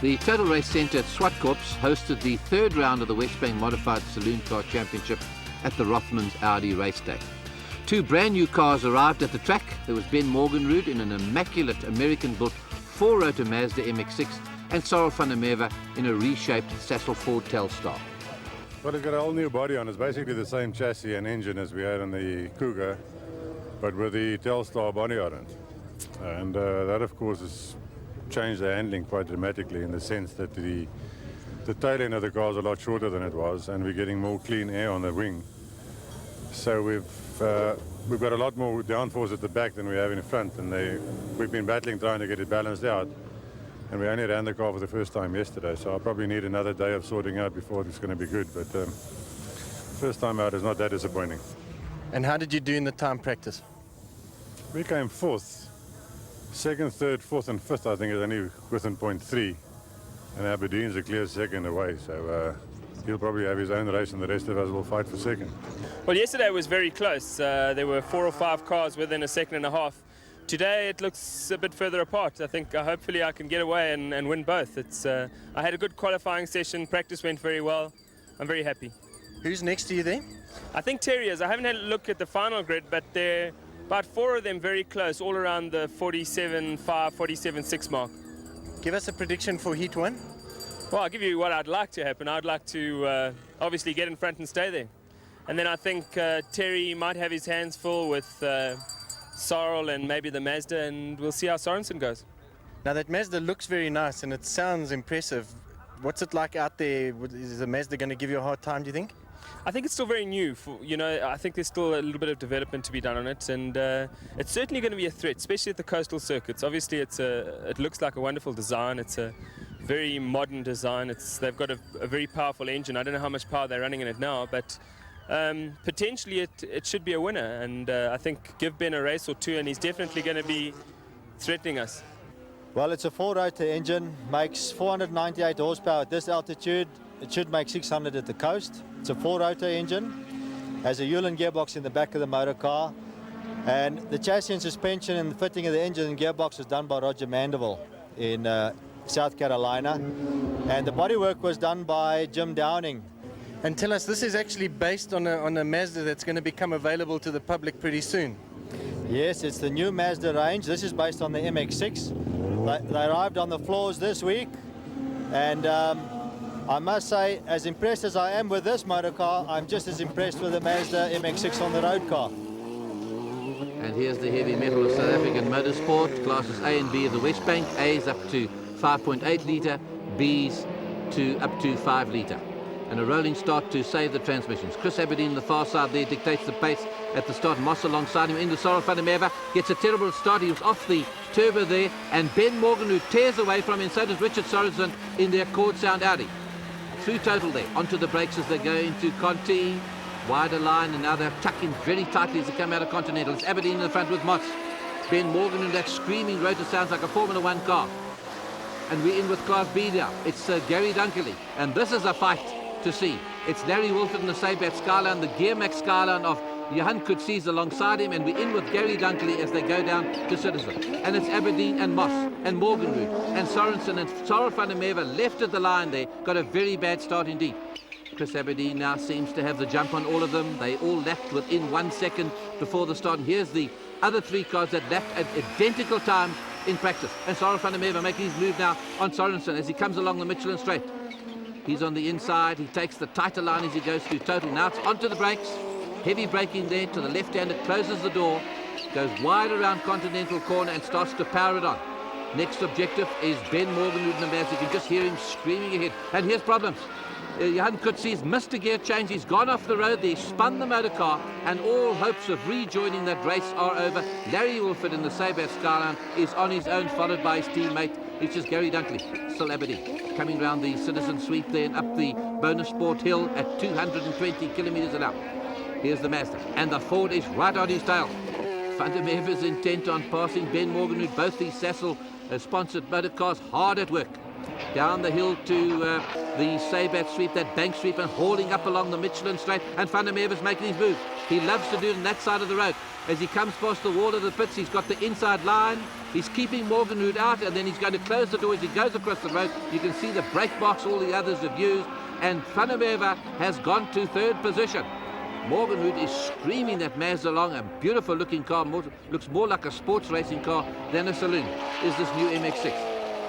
The Total Race Centre at Zwartkops hosted the third round of the Wesbank Modified Saloon Car Championship at the Rothmans Audi race day. Two brand new cars arrived at the track. There was Ben Morgenrud in an immaculate American-built four-rotor Mazda MX-6 and Cyril van der Merwe in a reshaped Sassel Ford Telstar. Well, it's got a whole new body on. It's basically the same chassis and engine as we had on the Cougar, but with the Telstar body on it. And that, of course, has changed the handling quite dramatically in the sense that the tail end of the car is a lot shorter than it was, and we're getting more clean air on the wing. So we've got a lot more downforce at the back than we have in front, and we've been battling trying to get it balanced out. And we only ran the car for the first time yesterday, so I'll probably need another day of sorting out before it's going to be good. But first time out is not that disappointing. And how did you do in the time practice? We came fourth. Second, third, fourth, and fifth, I think, is only within 0.3. And Aberdeen's a clear second away, so he'll probably have his own race, and the rest of us will fight for second. Well, yesterday was very close. There were 4 or 5 cars within a second and a half. Today it looks a bit further apart. I think hopefully I can get away and win both. I had a good qualifying session. Practice went very well. I'm very happy. Who's next to you there? I think Terry is. I haven't had a look at the final grid, but there are about 4 of them very close, all around the 47.5, 47.6 mark. Give us a prediction for Heat 1. Well, I'll give you what I'd like to happen. I'd like to obviously get in front and stay there. And then I think Terry might have his hands full with Cyril and maybe the Mazda, and we'll see how Sorensen goes. Now that Mazda looks very nice and it sounds impressive. What's it like out there? Is the Mazda going to give you a hard time, do you think? I think it's still very new. I think there's still a little bit of development to be done on it, and it's certainly going to be a threat, especially at the coastal circuits. Obviously, it looks like a wonderful design. It's a very modern design. They've got a very powerful engine. I don't know how much power they're running in it now, but potentially it should be a winner. And I think give Ben a race or two, and he's definitely going to be threatening us. Well, it's a four-rotor engine, makes 498 horsepower at this altitude. It should make 600 at the coast. It's a four-rotor engine, has a Hewland gearbox in the back of the motor car, and the chassis and suspension and the fitting of the engine and gearbox was done by Roger Mandeville in South Carolina, and the bodywork was done by Jim Downing. And tell us, this is actually based on a Mazda that's going to become available to the public pretty soon. Yes, it's the new Mazda range. This is based on the MX-6. They arrived on the floors this week, and I must say, as impressed as I am with this motor car, I'm just as impressed with the Mazda MX-6 on the road car. And here's the heavy metal of South African Motorsport. Classes A and B of the Wesbank. A's up to 5.8 litre, B's up to 5 litre. And a rolling start to save the transmissions. Chris Aberdeen, the far side there, dictates the pace at the start. Moss alongside him into Cyril van der Merwe. Gets a terrible start. He was off the turbo there. And Ben Morgenrud tears away from him. So does Richard Sorensen in their Chord Sound Audi. Through total there. Onto the brakes as they go into Conti. Wider line, and now they're tucking very tightly as they come out of Continental. It's Aberdeen in the front with Moss. Ben Morgenrud, that screaming rotor sounds like a Formula 1 car. And we're in with Class B now. It's Gary Dunkley. And this is a fight to see. It's Larry Wolford in the Saybat Skyline, the Gearmax Skyline of Johan Kutsis alongside him, and we're in with Gary Dunkley as they go down to Citizen. And it's Aberdeen and Moss and Morgenrud and Sorensen and Cyril van der Merwe left at the line there. Got a very bad start indeed. Chris Aberdeen now seems to have the jump on all of them. They all lapped within 1 second before the start. And here's the other 3 cars that lapped at identical times in practice. And Cyril van der Merwe making his move now on Sorensen as he comes along the Michelin Straight. He's on the inside. He takes the tighter line as he goes through total. Now it's onto the brakes. Heavy braking there to the left hand. It closes the door. Goes wide around Continental corner and starts to power it on. Next objective is Ben Morgenrud in the Mazda. You can just hear him screaming ahead. And here's problems. Johan Kutsis missed a gear change. He's gone off the road there, spun the motor car, and all hopes of rejoining that race are over. Larry Wolford in the Saybat Skyline is on his own, followed by his teammate. It's just Gary Dunkley, still Aberdeen, coming round the Citizen Sweep there and up the Motorsport hill at 220 kilometres an hour. Here's the Mazda, and the Ford is right on his tail. Van der Merwe is intent on passing Ben Morgenrud. Both these Sassel-sponsored motor cars hard at work. Down the hill to the Saybat Sweep, that bank sweep, and hauling up along the Michelin Straight, and Van der Merwe is making his move. He loves to do it on that side of the road. As he comes past the wall of the pits, he's got the inside line. He's keeping Morgenhood out, and then he's going to close the door as he goes across the road. You can see the brake marks all the others have used, and Van der Merwe has gone to third position. Morgenhood is screaming that Mazda along. A beautiful looking car, looks more like a sports racing car than a saloon, is this new MX-6.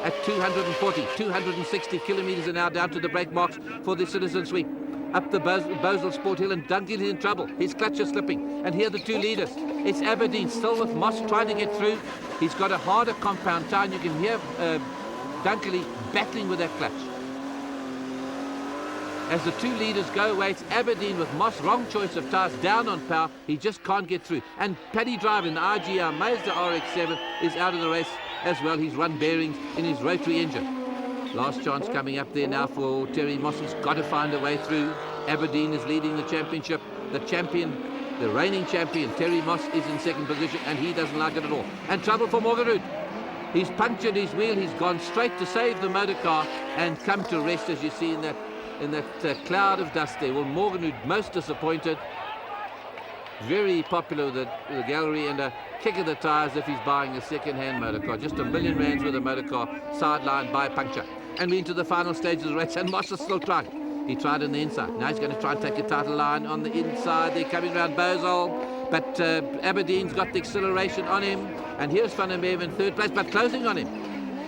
At 240, 260 kilometers an hour down to the brake marks for the Citizen Sweep. Up the Bosel Sport Hill, and Dunkley is in trouble. His clutch is slipping, and here are the two leaders. It's Aberdeen still with Moss trying to get through. He's got a harder compound tire, and you can hear Dunkley battling with that clutch. As the two leaders go away, it's Aberdeen with Moss, wrong choice of tires, down on power. He just can't get through. And Paddy Driver in the IGR Mazda RX-7 is out of the race as well. He's run bearings in his rotary engine. Last chance coming up there now for Terry Moss. He's got to find a way through. Aberdeen is leading the championship. The champion, the reigning champion, Terry Moss, is in second position, and he doesn't like it at all. And trouble for Morgenhood. He's punctured his wheel. He's gone straight to save the motor car and come to rest, as you see in that cloud of dust there. Well, Morgenhood most disappointed. Very popular with the gallery, and a kick of the tyres if he's buying a second-hand motor car. Just R1 million worth of motor car, sidelined by a puncture. And we're into the final stage of the race, and Moss is still trying. He tried on the inside. Now he's going to try and take a title line on the inside. They're coming around Bosel, but Aberdeen's got the acceleration on him. And here's Van der Merwe in third place, but closing on him.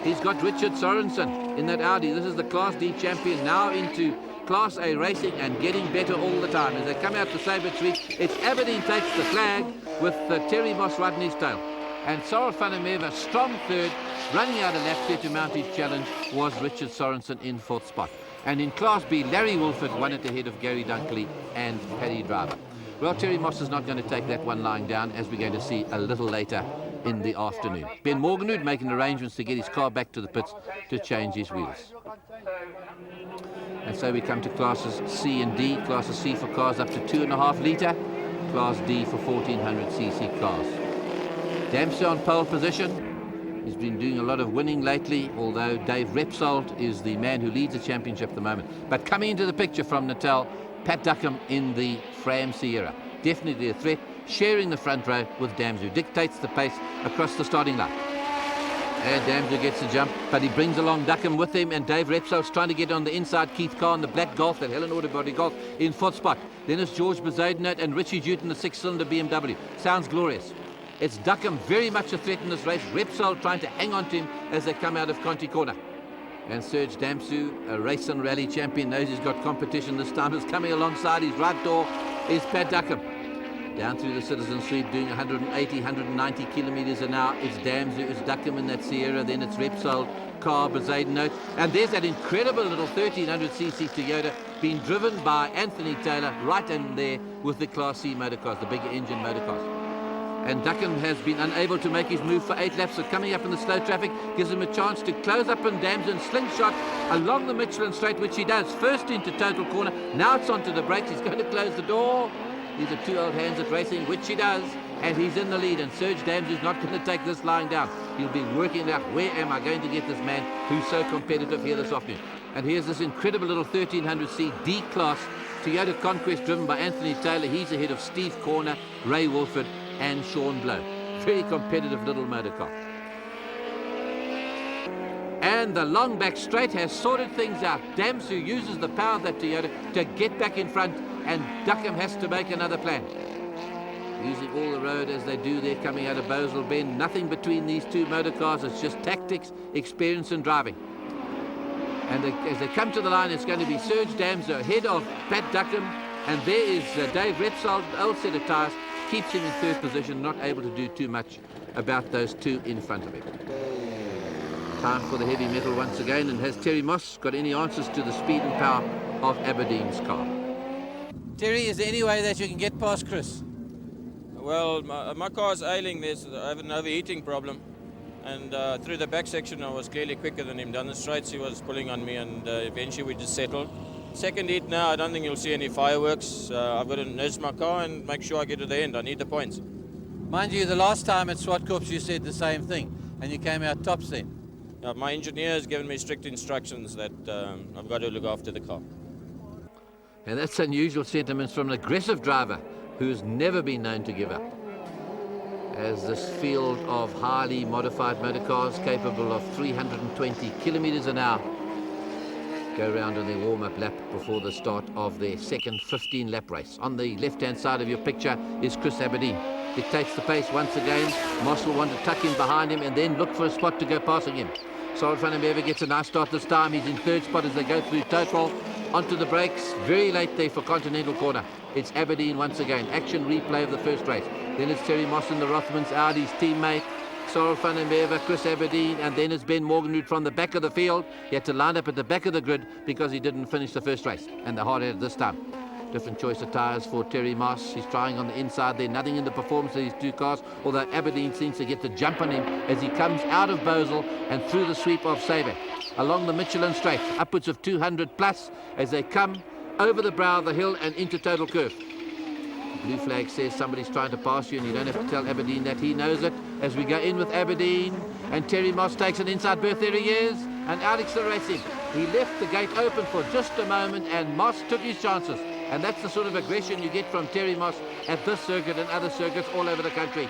He's got Richard Sorensen in that Audi. This is the Class D champion, now into Class A racing and getting better all the time. As they come out to Sabre Street, it's Aberdeen takes the flag with Terry Moss right in his tail. And Sarah Van der Merwe, strong third, running out a lap there to mount his challenge was Richard Sorensen in fourth spot. And in Class B, Larry Wolford won it ahead of Gary Dunkley and Paddy Driver. Well, Terry Moss is not going to take that one lying down, as we're going to see a little later in the afternoon. Ben Morgenhood making arrangements to get his car back to the pits to change his wheels. And so we come to classes C and D. Classes C for cars up to 2.5 litre. Class D for 1400cc cars. Dempsey on pole position. He's been doing a lot of winning lately, although Dave Repsold is the man who leads the championship at the moment. But coming into the picture from Natal, Pat Duckham in the Fram Sierra. Definitely a threat, sharing the front row with Damsu. Dictates the pace across the starting line. And Damsu gets the jump, but he brings along Duckham with him, and Dave Repsold's trying to get on the inside. Keith Carr in the black Golf, that Helen Autobody Golf, in fourth spot. Then it's George Bezuidenhout and Richie Jute in the six-cylinder BMW. Sounds glorious. It's Duckham very much a threat in this race. Repsold trying to hang on to him as they come out of Conti Corner. And Serge Damsu, a race and rally champion, knows he's got competition this time. Is coming alongside his right door is Pat Duckham. Down through the Citizen Sweep, doing 180, 190 kilometers an hour. It's Damsu, it's Duckham in that Sierra, then it's Repsold, Carr, Bezuidenhout. And there's that incredible little 1300cc Toyota being driven by Anthony Taylor right in there with the Class C motorcars, the bigger engine motorcars. And Duckham has been unable to make his move for 8 laps, so coming up in the slow traffic gives him a chance to close up and Damsu and slingshot along the Michelin straight, which he does. First into total corner, now it's onto the brakes, he's going to close the door. These are two old hands at racing, which he does, and he's in the lead, and Serge Damsu's not going to take this lying down. He'll be working out, where am I going to get this man who's so competitive here this afternoon. And here's this incredible little 1300C D-Class Toyota Conquest driven by Anthony Taylor. He's ahead of Steve Corner, Ray Wolford, and Sean Blow. Very competitive little motor car. And the long back straight has sorted things out. Damsu uses the power of that Toyota to get back in front, and Duckham has to make another plan. Using all the road as they do there coming out of Bosel Bend. Nothing between these two motor cars. It's just tactics, experience and driving. And as they come to the line, it's going to be Serge Damsu ahead of Pat Duckham, and there is Dave Repsold, old set of tyres, keeps him in third position, not able to do too much about those two in front of him. Time for the heavy metal once again, and has Terry Moss got any answers to the speed and power of Aberdeen's car? Terry, is there any way that you can get past Chris? Well, my car's ailing. I have an overheating problem. And through the back section, I was clearly quicker than him. Down the straights, he was pulling on me, and eventually we just settled. Second heat now, I don't think you'll see any fireworks. I've got to nurse my car and make sure I get to the end. I need the points. Mind you, the last time at Zwartkops, you said the same thing, and you came out tops then. My engineer has given me strict instructions that I've got to look after the car. And that's unusual sentiments from an aggressive driver who's never been known to give up. As this field of highly modified motor cars capable of 320 kilometers an hour go around on their warm-up lap before the start of their second 15-lap race. On the left-hand side of your picture is Chris Aberdeen. Dictates the pace once again. Moss will want to tuck in behind him and then look for a spot to go passing him. Cyril van der Merwe gets a nice start this time. He's in third spot as they go through total. Onto the brakes, very late there for Continental Corner. It's Aberdeen once again. Action replay of the first race. Then it's Terry Moss and the Rothmans, Audi's teammate. Cyril van der Merwe, Chris Aberdeen, and then it's Ben Morgenroot from the back of the field. He had to line up at the back of the grid because he didn't finish the first race, and they're hard-headed this time. Different choice of tyres for Terry Moss. He's trying on the inside there. Nothing in the performance of these two cars, although Aberdeen seems to get the jump on him as he comes out of Bosel and through the sweep of Saber. Along the Michelin Straight, upwards of 200 plus as they come over the brow of the hill and into total curve. Blue flag says somebody's trying to pass you, and you don't have to tell Aberdeen that. He knows it as we go in with Aberdeen, and Terry Moss takes an inside berth. There he is, and out accelerating. He left the gate open for just a moment, and Moss took his chances, and that's the sort of aggression you get from Terry Moss at this circuit and other circuits all over the country.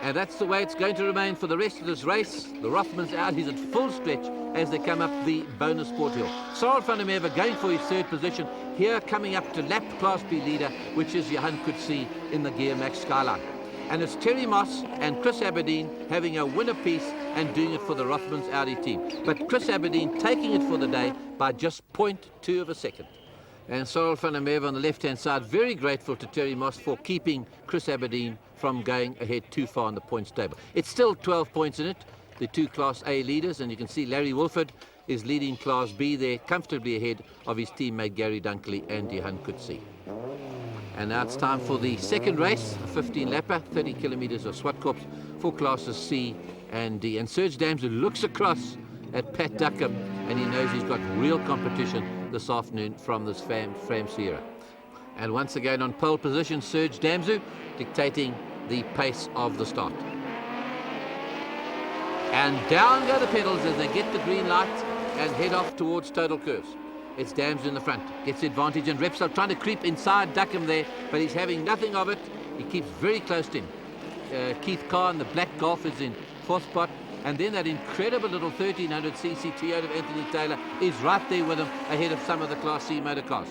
And that's the way it's going to remain for the rest of this race. The Rothman's out. He's at full stretch as they come up the Motorsport hill. Cyril van der Merwe going for his third position. Here coming up to lap Class B leader, which is Johan Coetzee in the Gear Max Skyline. And it's Terry Moss and Chris Aberdeen having a win apiece and doing it for the Rothmans Audi team. But Chris Aberdeen taking it for the day by just 0.2 of a second. And Cyril van der Merwe on the left-hand side, very grateful to Terry Moss for keeping Chris Aberdeen from going ahead too far on the points table. It's still 12 points in it, the two Class A leaders, and you can see Larry Wolford is leading Class B there, comfortably ahead of his teammate Gary Dunkley and Johan Coetzee. And now it's time for the second race, a 15-lapper, 30 kilometers of Zwartkops for Classes C and D. And Serge Damsel looks across at Pat Duckham, and he knows he's got real competition this afternoon from this Fram Sierra. And once again on pole position, Serge Damsel dictating the pace of the start. And down go the pedals as they get the green light and head off towards total curves. It's Damsel in the front, gets the advantage, and Repsol trying to creep inside Duckham there, but he's having nothing of it. He keeps very close to him. Keith Carr in the black Golf is in fourth spot, and then that incredible little 1300cc Toyota of Anthony Taylor is right there with him ahead of some of the Class C motor cars.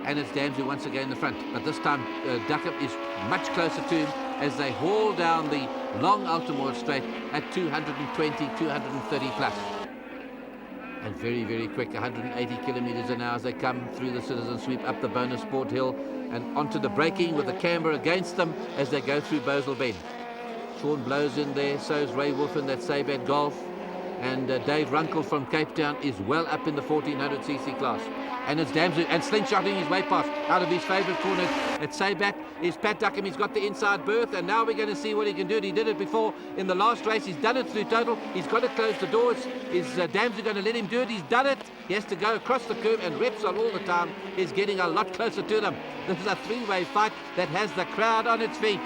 And it's Damsel once again in the front, but this time Duckham is much closer to him as they haul down the long Altamore Straight at 220, 230 plus. And very, very quick, 180 kilometers an hour as they come through the Citizen Sweep up the Motorsport hill and onto the braking with the camber against them as they go through Bosel Bend. Sean blows in there, so is Ray Wolf in that Sabat Golf, and Dave Runkle from Cape Town is well up in the 1400cc class. And it's Damsel, and slingshotting his way past out of his favourite corner at Sabat is Pat Duckham. He's got the inside berth, and now we're going to see what he can do. He did it before in the last race. He's done it through total. He's got to close the doors. Is Damsel going to let him do it? He's done it. He has to go across the curve, and Repsol all the time is getting a lot closer to them. This is a three-way fight that has the crowd on its feet.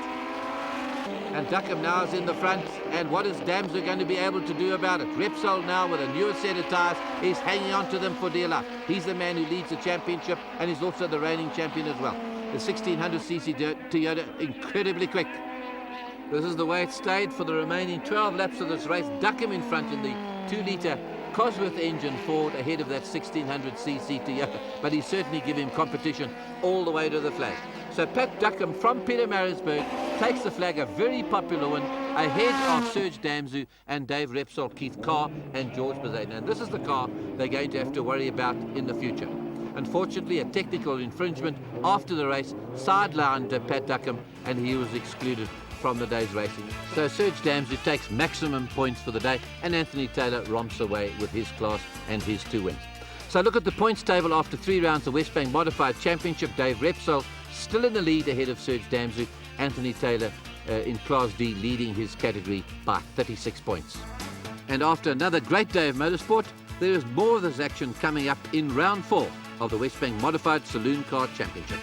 And Duckham now is in the front, and what is Damsel going to be able to do about it? Repsol now with a newer set of tyres is hanging on to them for dear life. He's the man who leads the championship, and he's also the reigning champion as well. The 1600cc Toyota incredibly quick. This is the way it stayed for the remaining 12 laps of this race. Duckham in front in the 2-litre Cosworth engine Ford ahead of that 1600cc Toyota, but he certainly give him competition all the way to the flag. So Pat Duckham from Pietermaritzburg takes the flag, a very popular one, ahead of Serge Damsel and Dave Repsol, Keith Carr and George Bazane. And this is the car they're going to have to worry about in the future. Unfortunately, a technical infringement after the race sidelined Pat Duckham, and he was excluded from the day's racing. So Serge Damsel takes maximum points for the day, and Anthony Taylor romps away with his class and his 2 wins. So look at the points table after 3 rounds of Wesbank Modified Championship. Dave Repsol still in the lead ahead of Serge Damsel. Anthony Taylor in Class D leading his category by 36 points. And after another great day of motorsport, there is more of this action coming up in round 4 of the Wesbank Modified Saloon Car Championship.